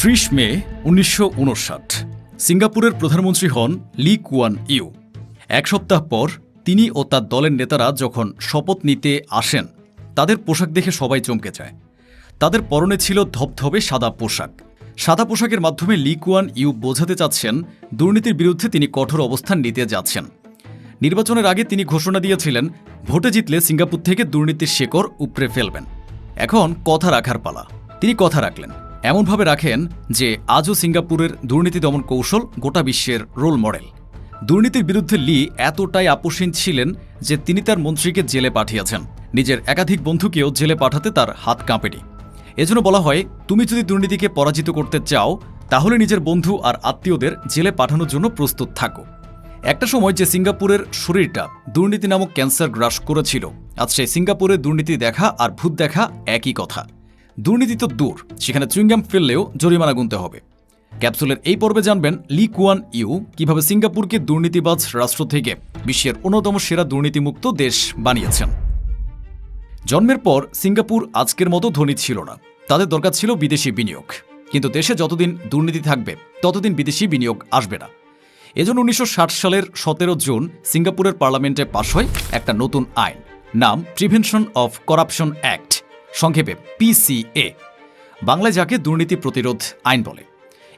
30 মে 1959 সিঙ্গাপুরের প্রধানমন্ত্রী হন লি কুয়ান ইউ। এক সপ্তাহ পর তিনি ও তার দলের নেতারা যখন শপথ নিতে আসেন, তাদের পোশাক দেখে সবাই চমকে যায়। তাদের পরনে ছিল ধবধবে সাদা পোশাক। সাদা পোশাকের মাধ্যমে লি কুয়ান ইউ বোঝাতে চাচ্ছেন দুর্নীতির বিরুদ্ধে তিনি কঠোর অবস্থান নিতে যাচ্ছেন। নির্বাচনের আগে তিনি ঘোষণা দিয়েছিলেন ভোটে জিতলে সিঙ্গাপুর থেকে দুর্নীতির শেকড় উপড়ে ফেলবেন। এখন কথা রাখার পালা। তিনি কথা রাখলেন, এমনভাবে রাখেন যে আজও সিঙ্গাপুরের দুর্নীতি দমন কৌশল গোটা বিশ্বের রোল মডেল। দুর্নীতির বিরুদ্ধে লি এতটাই আপোষহীন ছিলেন যে তিনি তার মন্ত্রীকে জেলে পাঠিয়েছেন। নিজের একাধিক বন্ধুকেও জেলে পাঠাতে তার হাত কাঁপেনি। এজন্য বলা হয়, তুমি যদি দুর্নীতিকে পরাজিত করতে চাও তাহলে নিজের বন্ধু আর আত্মীয়দের জেলে পাঠানোর জন্য প্রস্তুত থাকো। একটা সময় যে সিঙ্গাপুরের শরীরটা দুর্নীতি নামক ক্যান্সার গ্রাস করেছিল, আজ সেই সিঙ্গাপুরে দুর্নীতি দেখা আর ভূত দেখা একই কথা। দুর্নীতি তো দূর, সেখানে চুইংগাম ফেললেও জরিমানা গুনতে হবে। ক্যাপসুলের এই পর্বে জানবেন লি কুয়ান ইউ কিভাবে সিঙ্গাপুরকে দুর্নীতিবাজ রাষ্ট্র থেকে বিশ্বের অন্যতম সেরা দুর্নীতিমুক্ত দেশ বানিয়েছেন। জন্মের পর সিঙ্গাপুর আজকের মতো ধনী ছিল না, তাদের দরকার ছিল বিদেশি বিনিয়োগ। কিন্তু দেশে যতদিন দুর্নীতি থাকবে ততদিন বিদেশি বিনিয়োগ আসবে না। এজন্য 1960 সালের 17 জুন সিঙ্গাপুরের পার্লামেন্টে পাশ হয় একটা নতুন আইন, নাম প্রিভেনশন অফ করাপশন অ্যাক্ট, সংক্ষেপে PCA, বাংলায় যাকে দুর্নীতি প্রতিরোধ আইন বলে।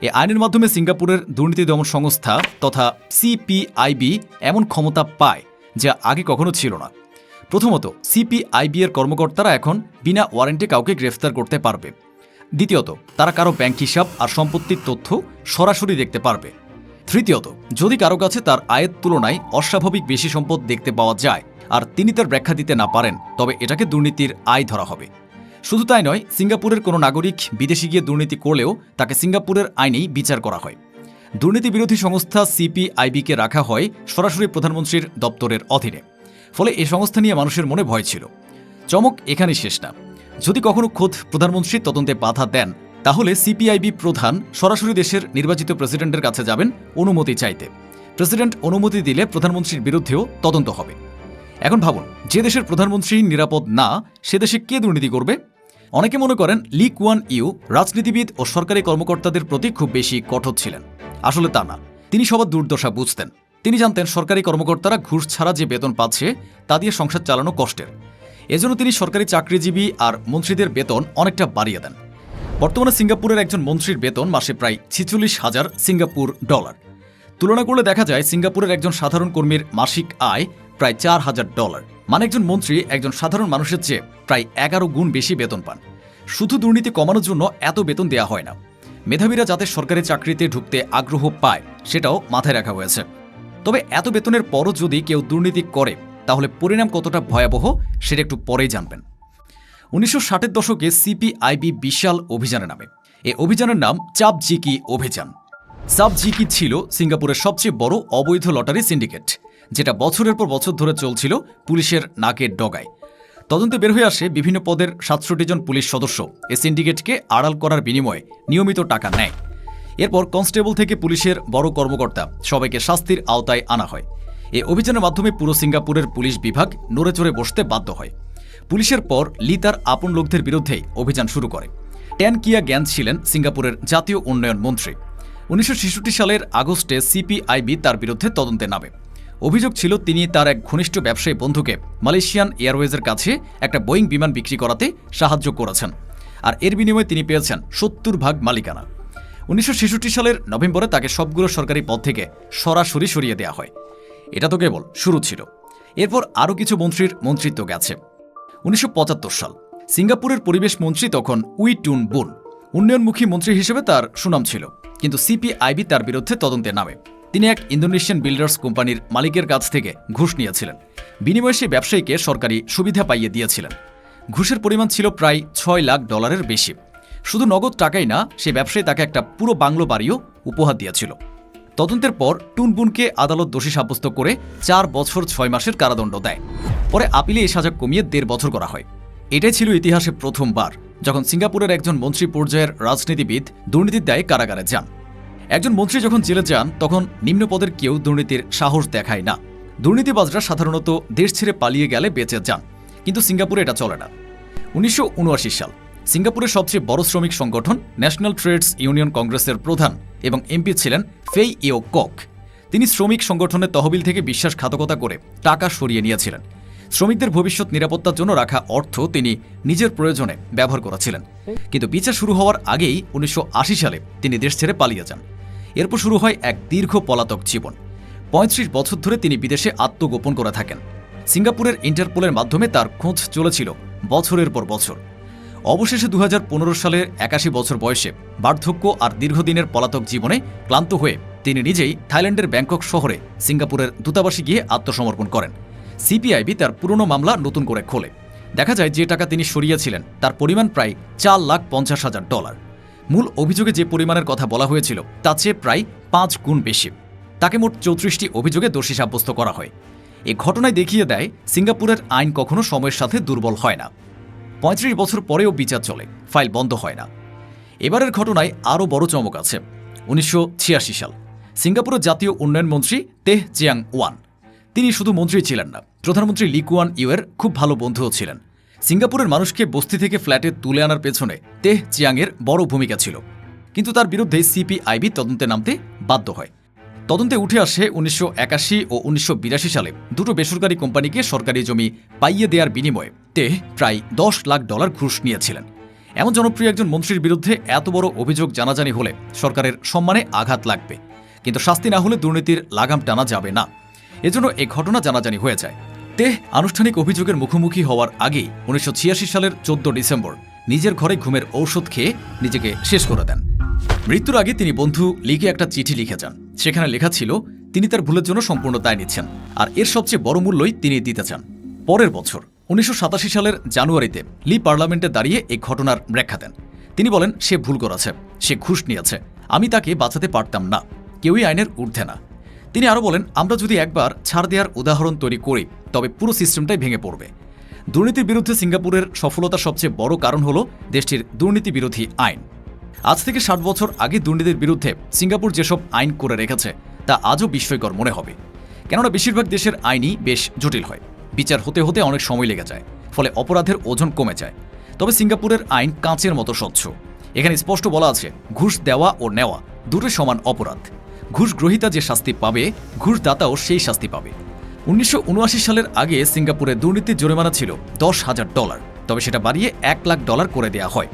এই আইনের মাধ্যমে সিঙ্গাপুরের দুর্নীতি দমন সংস্থা তথা CPIB এমন ক্ষমতা পায় যা আগে কখনো ছিল না। প্রথমত, CPIB এর কর্মকর্তারা এখন বিনা ওয়ারেন্টে কাউকে গ্রেফতার করতে পারবে। দ্বিতীয়ত, তারা কারো ব্যাংক হিসাব আর সম্পত্তির তথ্য সরাসরি দেখতে পারবে। তৃতীয়ত, যদি কারো কাছে তার আয়ের তুলনায় অস্বাভাবিক বেশি সম্পদ দেখতে পাওয়া যায় আর তিনি তার ব্যাখ্যা দিতে না পারেন, তবে এটাকে দুর্নীতির আয় ধরা হবে। শুধু তাই নয়, সিঙ্গাপুরের কোনো নাগরিক বিদেশে গিয়ে দুর্নীতি করলেও তাকে সিঙ্গাপুরের আইনেই বিচার করা হয়। দুর্নীতি বিরোধী সংস্থা CPIB-কে রাখা হয় সরাসরি প্রধানমন্ত্রীর দপ্তরের অধীনে। ফলে এই সংস্থা নিয়ে মানুষের মনে ভয় ছিল। চমক এখানেই শেষ না। যদি কখনো খোদ প্রধানমন্ত্রী তদন্তে বাধা দেন, তাহলে CPIB প্রধান সরাসরি দেশের নির্বাচিত প্রেসিডেন্টের কাছে যাবেন অনুমতি চাইতে। প্রেসিডেন্ট অনুমতি দিলে প্রধানমন্ত্রীর বিরুদ্ধেও তদন্ত হবে। এখন ভাবুন, যে দেশের প্রধানমন্ত্রী নিরাপদ না, সে দেশে কে দুর্নীতি করবে? অনেকে মনে করেন লি কুয়ান ইউ রাজনীতিবিদ ও সরকারি কর্মকর্তাদের প্রতি খুব বেশি কঠোর ছিলেন। আসলে তা না, তিনি সবার দুর্দশা বুঝতেন। তিনি জানতেন সরকারি কর্মকর্তারা ঘুষ ছাড়া যে বেতন পাচ্ছে তা দিয়ে সংসার চালানো কষ্টের। এজন্য তিনি সরকারি চাকরিজীবী আর মন্ত্রীদের বেতন অনেকটা বাড়িয়ে দেন। বর্তমানে সিঙ্গাপুরের একজন মন্ত্রীর বেতন মাসে প্রায় 46,000 সিঙ্গাপুর ডলার। তুলনা করলে দেখা যায় সিঙ্গাপুরের একজন সাধারণ কর্মীর মাসিক আয় প্রায় $4,000। মানে একজন মন্ত্রী একজন সাধারণ মানুষের চেয়ে প্রায় 11 গুণ বেশি বেতন পান। শুধু দুর্নীতি কমানোর জন্য এত বেতন দেওয়া হয় না, মেধাবীরা যাতে সরকারি চাকরিতে ঢুকতে আগ্রহ পায় সেটাও মাথায় রাখা হয়েছে। তবে এত বেতনের পরও যদি কেউ দুর্নীতি করে তাহলে পরিণাম কতটা ভয়াবহ সেটা একটু পরেই জানবেন। 1960-এর দশকে CPIB বিশাল অভিযানে নামে। এই অভিযানের নাম চাপ জিকি অভিযান। চাপ জিকি ছিল সিঙ্গাপুরের সবচেয়ে বড় অবৈধ লটারি সিন্ডিকেট, যেটা বছরের পর বছর ধরে চলছিল পুলিশের নাকের ডগায়। তদন্তে বের হয়ে আসে বিভিন্ন পদের 67 জন পুলিশ সদস্য এই সিন্ডিকেটকে আড়াল করার বিনিময়ে নিয়মিত টাকা নেয়। এরপর কনস্টেবল থেকে পুলিশের বড় কর্মকর্তা সবাইকে শাস্তির আওতায় আনা হয়। এই অভিযানের মাধ্যমে পুরো সিঙ্গাপুরের পুলিশ বিভাগ নড়ে চড়ে বসতে বাধ্য হয়। পুলিশের পর লি তার আপন লোকদের বিরুদ্ধেই অভিযান শুরু করে। ট্যান কিয়া গ্যান ছিলেন সিঙ্গাপুরের জাতীয় উন্নয়ন মন্ত্রী। 1966 সালের আগস্টে CPIB তার বিরুদ্ধে তদন্তে নামে। অভিযোগ ছিল তিনি তার এক ঘনিষ্ঠ ব্যবসায়ী বন্ধুকে মালয়েশিয়ান এয়ারওয়েজের কাছে একটা বোয়িং বিমান বিক্রি করাতে সাহায্য করেছেন, আর এর বিনিময়ে তিনি পেয়েছেন 70% মালিকানা। 1966 সালের নভেম্বরে তাকে সবগুলো সরকারি পদ থেকে সরাসরি সরিয়ে দেওয়া হয়। এটা তো কেবল শুরু ছিল। এরপর আরও কিছু মন্ত্রীর মন্ত্রিত্ব গেছে। 1975 সাল, সিঙ্গাপুরের পরিবেশ মন্ত্রী তখন উই টুন বুন। উন্নয়নমুখী মন্ত্রী হিসেবে তার সুনাম ছিল, কিন্তু CPIB তার বিরুদ্ধে তদন্তে নামে। তিনি এক ইন্দোনেশিয়ান বিল্ডার্স কোম্পানির মালিকের কাছ থেকে ঘুষ নিয়েছিলেন। বিনিময়ে সেই ব্যবসায়ীকে সরকারি সুবিধা পাইয়ে দিয়েছিলেন। ঘুষের পরিমাণ ছিল প্রায় $6 লাখ বেশি। শুধু নগদ টাকাই না, সেই ব্যবসায়ী তাকে একটা পুরো বাংলো বাড়িও উপহার দিয়েছিল। তদন্তের পর টুনবুনকে আদালত দোষী সাব্যস্ত করে 4 বছর 6 মাসের কারাদণ্ড দেয়। পরে আপিলে এই সাজা কমিয়ে 1.5 বছর করা হয়। এটাই ছিল ইতিহাসে প্রথমবার যখন সিঙ্গাপুরের একজন মন্ত্রী পর্যায়ের রাজনীতিবিদ দুর্নীতির দায়ে কারাগারে যান। একজন মন্ত্রী যখন জেলে যান তখন নিম্ন পদের কেউ দুর্নীতির সাহস দেখায় না। দুর্নীতিবাজরা সাধারণত দেশ ছেড়ে পালিয়ে গেলে বেঁচে যান, কিন্তু সিঙ্গাপুরে এটা চলে না। 1979 সাল, সিঙ্গাপুরের সবচেয়ে বড় শ্রমিক সংগঠন ন্যাশনাল ট্রেডস ইউনিয়ন কংগ্রেসের প্রধান এবং এমপি ছিলেন ফেই ইও কক। তিনি শ্রমিক সংগঠনের তহবিল থেকে বিশ্বাসঘাতকতা করে টাকা সরিয়ে নিয়েছিলেন। শ্রমিকদের ভবিষ্যৎ নিরাপত্তার জন্য রাখা অর্থ তিনি নিজের প্রয়োজনে ব্যবহার করেছিলেন। কিন্তু বিচার শুরু হওয়ার আগেই 1980 সালে তিনি দেশ ছেড়ে পালিয়ে যান। এরপর শুরু হয় এক দীর্ঘ পলাতক জীবন। 35 বছর ধরে তিনি বিদেশে আত্মগোপন করে থাকেন। সিঙ্গাপুরের ইন্টারপোলের মাধ্যমে তার খোঁজ চলেছিল বছরের পর বছর। অবশেষে 2015 সালের 81 বছর বয়সে বার্ধক্য আর দীর্ঘদিনের পলাতক জীবনে ক্লান্ত হয়ে তিনি নিজেই থাইল্যান্ডের ব্যাংকক শহরে সিঙ্গাপুরের দূতাবাসে গিয়ে আত্মসমর্পণ করেন। সিপিআইবি তার পুরনো মামলা নতুন করে খোলে। দেখা যায় যে টাকা তিনি সরিয়েছিলেন তার পরিমাণ প্রায় $4,50,000। মূল অভিযোগে যে পরিমাণের কথা বলা হয়েছিল তার চেয়ে প্রায় 5 গুণ বেশি। তাকে মোট 34টি অভিযোগে দোষী সাব্যস্ত করা হয়। এ ঘটনায় দেখিয়ে দেয় সিঙ্গাপুরের আইন কখনো সময়ের সাথে দুর্বল হয় না। 35 বছর পরেও বিচার চলে, ফাইল বন্ধ হয় না। এবারের ঘটনায় আরও বড় চমক আছে। 1986 সাল, সিঙ্গাপুরের জাতীয় উন্নয়ন মন্ত্রী তেহ চিয়াং ওয়ান, তিনি শুধু মন্ত্রী ছিলেন না, প্রধানমন্ত্রী লি কুয়ান ইউয়ের খুব ভালো বন্ধুও ছিলেন। সিঙ্গাপুরের মানুষকে বস্তি থেকে ফ্ল্যাটে তুলে আনার পেছনে তেহ চিয়াংয়ের বড় ভূমিকা ছিল। কিন্তু তার বিরুদ্ধে সিপিআইবি তদন্তে নামতে বাধ্য হয়। তদন্তে উঠে আসে 1981 ও 1982 সালে দুটো বেসরকারি কোম্পানিকে সরকারি জমি পাইয়ে দেওয়ার বিনিময়ে তেহ প্রায় $10 লাখ ঘুষ নিয়েছিলেন। এমন জনপ্রিয় একজন মন্ত্রীর বিরুদ্ধে এত বড় অভিযোগ জানাজানি হলে সরকারের সম্মানে আঘাত লাগবে, কিন্তু শাস্তি না হলে দুর্নীতির লাগাম টানা যাবে না। এজন্য এই ঘটনা জানাজানি হয়ে যায়। তেহ আনুষ্ঠানিক অভিযোগের মুখোমুখি হওয়ার আগেই 1986 সালের 14 ডিসেম্বর নিজের ঘরে ঘুমের ঔষধ খেয়ে নিজেকে শেষ করে দেন। মৃত্যুর আগে তিনি বন্ধু লিকে একটা চিঠি লিখে যান। সেখানে লেখা ছিল তিনি তার ভুলের জন্য সম্পূর্ণ দায় নিচ্ছেন, আর এর সবচেয়ে বড় মূল্যই তিনি দিতে চান। পরের বছর 1987 সালের জানুয়ারিতে লি পার্লামেন্টে দাঁড়িয়ে এই ঘটনার ব্যাখ্যা দেন। তিনি বলেন সে ভুল করেছে, সে ঘুষ নিয়েছে, আমি তাকে বাঁচাতে পারতাম না, কেউই আইনের ঊর্ধ্বে না। তিনি আরও বলেন, আমরা যদি একবার ছাড় দেওয়ার উদাহরণ তৈরি করি তবে পুরো সিস্টেমটাই ভেঙে পড়বে। দুর্নীতির বিরুদ্ধে সিঙ্গাপুরের সফলতার সবচেয়ে বড় কারণ হল দেশটির দুর্নীতি বিরোধী আইন। আজ থেকে 60 বছর আগে দুর্নীতির বিরুদ্ধে সিঙ্গাপুর যেসব আইন করে রেখেছে তা আজও বিস্ময়কর মনে হবে। কেননা বেশিরভাগ দেশের আইনই বেশ জটিল হয়, বিচার হতে হতে অনেক সময় লেগে যায়, ফলে অপরাধের ওজন কমে যায়। তবে সিঙ্গাপুরের আইন কাঁচের মতো স্বচ্ছ। এখানে স্পষ্ট বলা আছে, ঘুষ দেওয়া ও নেওয়া দুটো সমান অপরাধ। ঘুষ গ্রহীতা যে শাস্তি পাবে, ঘুষদাতাও সেই শাস্তি পাবে। 1979 সালের আগে সিঙ্গাপুরে দুর্নীতির জরিমানা ছিল $10,000, তবে সেটা বাড়িয়ে $1 লাখ করে দেয়া হয়।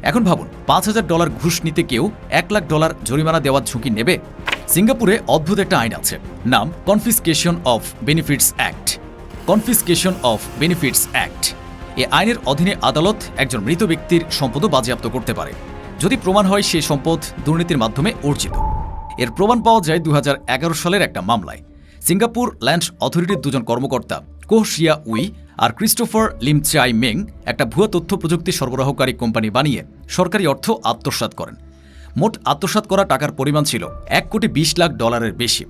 এখন ভাবুন, $5,000 ঘুষ নিতে কেউ $1 লাখ জরিমানা দেওয়ার ঝুঁকি নেবে? সিঙ্গাপুরে অদ্ভুত একটা আইন আছে, নাম confiscation of benefits act. Confiscation of benefits act এ আইনের অধীনে আদালত একজন মৃত ব্যক্তির সম্পদও বাজেয়াপ্ত করতে পারে যদি প্রমাণ হয় সেই সম্পদ দুর্নীতির মাধ্যমে অর্জিত। এর প্রমাণ পাওয়া যায় 2011 সালের একটা মামলায়। সিঙ্গাপুর ল্যান্ড অথরিটির দুজন কর্মকর্তা কোহ শিয়া উই আর ক্রিস্টোফার লিম চাই মেং একটা ভুয়া তথ্য প্রযুক্তি সরবরাহকারী কোম্পানি বানিয়ে সরকারি অর্থ আত্মসাৎ করেন। মোট আত্মসাৎ করা টাকার পরিমাণ ছিল $1,20 লাখ বেশি।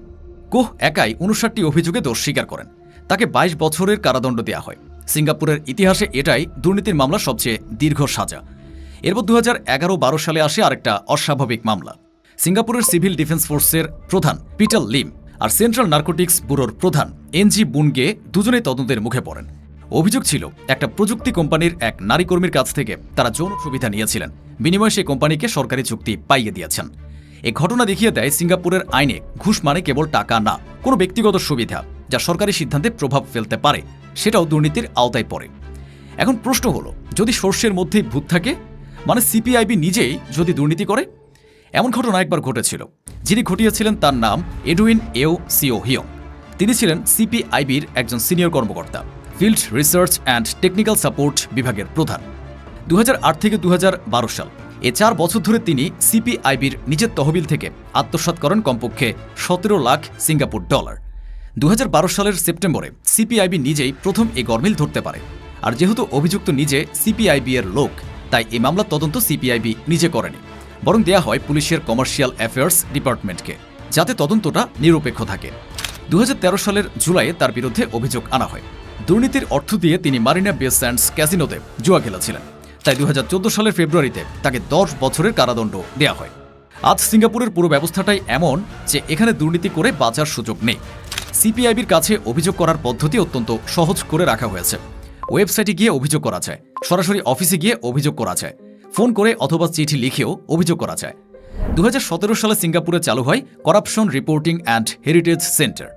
কোহ একাই 59টি অভিযোগে দোষ স্বীকার করেন। তাকে 22 বছরের কারাদণ্ড দেওয়া হয়। সিঙ্গাপুরের ইতিহাসে এটাই দুর্নীতির মামলা সবচেয়ে দীর্ঘ সাজা। এরপর 2011-12 সালে আসে আরেকটা অস্বাভাবিক মামলা। সিঙ্গাপুরের সিভিল ডিফেন্স ফোর্সের প্রধান পিটার লিম আর সেন্ট্রাল নার্কোটিক্স ব্যুরোর প্রধান এনজি বুনগে দুজনেই তদন্তের মুখে পড়েন। অভিযোগ ছিল একটা প্রযুক্তি কোম্পানির এক নারী কর্মীর কাছ থেকে তারা যৌন সুবিধা নিয়েছিলেন, বিনিময়ে সেই কোম্পানিকে সরকারি চুক্তি পাইয়ে দিয়েছেন। এই ঘটনা দেখিয়ে দেয় সিঙ্গাপুরের আইনে ঘুষ মানে কেবল টাকা না, কোনো ব্যক্তিগত সুবিধা যা সরকারি সিদ্ধান্তে প্রভাব ফেলতে পারে, সেটাও দুর্নীতির আওতায় পড়ে। এখন প্রশ্ন হলো, যদি সর্ষের মধ্যেই ভূত থাকে, মানে সিপিআইবি নিজেই যদি দুর্নীতি করে? এমন ঘটনা একবার ঘটেছিল। যিনি ঘটিয়েছিলেন তার নাম এডুইন এও সিও হিয়ং। তিনি ছিলেন সিপিআইবির একজন সিনিয়র কর্মকর্তা, field research and technical support বিভাগের প্রধান। 2008 থেকে 2012 সাল এ 4 বছর ধরে তিনি সিপিআইবির নিজের তহবিল থেকে আত্মসাৎ করেন কমপক্ষে $17 লাখ সিঙ্গাপুর ডলার। 2012 সালের সেপ্টেম্বরে সিপিআইবি নিজেই প্রথম এই গরমিল ধরতে পারে। আর যেহেতু অভিযুক্ত নিজে সিপিআইবি এর লোক, তাই এই মামলার তদন্ত সিপিআইবি নিজে করেনি, বরং দেয়া হয় পুলিশের কমার্শিয়াল অ্যাফেয়ার্স ডিপার্টমেন্টকে, যাতে তদন্তটা নিরপেক্ষ থাকে। 2013 সালের জুলাইয়ে তার বিরুদ্ধে অভিযোগ আনা হয়। দুর্নীতির অর্থ দিয়ে তিনি মারিনা বে স্যান্ডস ক্যাসিনোতে জুয়া খেলেছিলেন। তাই 2014 সালের ফেব্রুয়ারিতে তাকে 10 বছরের কারাদণ্ড দেয়া হয়। আজ সিঙ্গাপুরের পুরো ব্যবস্থাটাই এমন যে এখানে দুর্নীতি করে বাঁচার সুযোগ নেই। সিপিআইবির কাছে অভিযোগ করার পদ্ধতি অত্যন্ত সহজ করে রাখা হয়েছে। ওয়েবসাইটে গিয়ে অভিযোগ করা যায়, সরাসরি অফিসে গিয়ে অভিযোগ করা যায়, ফোন করে অথবা চিঠি লিখেও অভিযোগ করা যায়। 2017 সালে সিঙ্গাপুরে চালু হয় corruption reporting and heritage centre.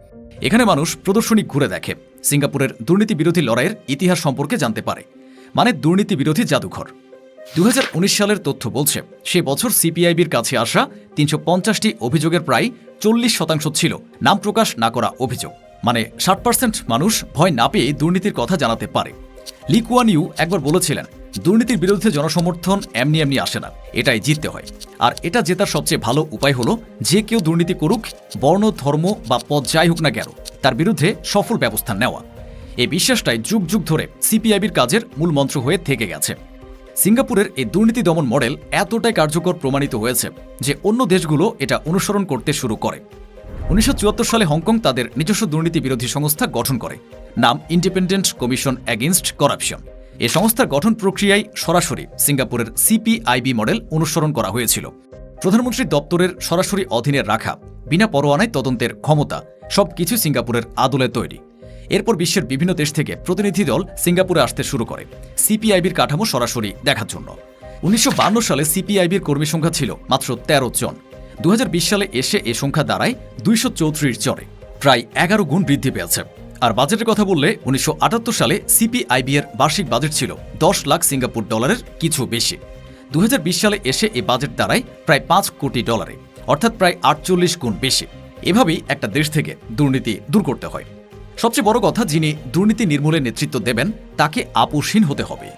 এখানে মানুষ প্রদর্শনী ঘুরে দেখে, সিঙ্গাপুরের দুর্নীতি বিরোধী লড়াইয়ের ইতিহাস সম্পর্কে জানতে পারে, মানে দুর্নীতি বিরোধী জাদুঘর। 2019 সালের তথ্য বলছে, সে বছর সিপিআইবির কাছে আসা 350টি অভিযোগের প্রায় 40% ছিল নাম প্রকাশ না করা অভিযোগ, মানে 60% মানুষ ভয় না পেয়ে দুর্নীতির কথা জানাতে পারে। লি কুয়ান ইউ একবার বলেছিলেন, দুর্নীতির বিরুদ্ধে জনসমর্থন এমনি এমনি আসে না, এটাই জিততে হয়। আর এটা জেতার সবচেয়ে ভালো উপায় হলো যে কেউ দুর্নীতি করুক, বর্ণ, ধর্ম বা পদ যাই হোক না কেন, তার বিরুদ্ধে সফল ব্যবস্থা নেওয়া। এই বিশ্বাসটাই যুগ যুগ ধরে সিপিআইবির কাজের মূল মন্ত্র হয়ে থেকে গেছে। সিঙ্গাপুরের এই দুর্নীতি দমন মডেল এতটাই কার্যকর প্রমাণিত হয়েছে যে অন্য দেশগুলো এটা অনুসরণ করতে শুরু করে। 1974 সালে হংকং তাদের নিজস্ব দুর্নীতি বিরোধী সংস্থা গঠন করে, নাম ইন্ডিপেন্ডেন্ট কমিশন এগেইনস্ট করাপশন। এই সংস্থার গঠন প্রক্রিয়ায় সরাসরি সিঙ্গাপুরের সিপিআইবি মডেল অনুসরণ করা হয়েছিল। প্রধানমন্ত্রীর দপ্তরের সরাসরি অধীনে রাখা, বিনা পরোয়ানায় তদন্তের ক্ষমতা, সবকিছু সিঙ্গাপুরের আদলে তৈরি। এরপর বিশ্বের বিভিন্ন দেশ থেকে প্রতিনিধি দল সিঙ্গাপুরে আসতে শুরু করে সিপিআইবির কাঠামো সরাসরি দেখার জন্য। 1952 সালে সিপিআইবির কর্মী সংখ্যা ছিল মাত্র 13 জন। 2020 সালে এসে এ সংখ্যা দাঁড়ায় 234 জনে, প্রায় 11 গুণ বৃদ্ধি পেয়েছে। আর বাজেটের কথা বললে 1978 সালে সিপিআইবি এর বার্ষিক বাজেট ছিল 10 লাখ সিঙ্গাপুর ডলারের কিছু বেশি। 2020 সালে এসে এই বাজেট দাঁড়ায় প্রায় 5 কোটি ডলারে, অর্থাৎ প্রায় 48 গুণ বেশি। এভাবেই একটা দেশ থেকে দুর্নীতি দূর করতে হয়। সবচেয়ে বড় কথা, যিনি দুর্নীতি নির্মূলে নেতৃত্ব দেবেন তাকে আপোষহীন হতে হবে।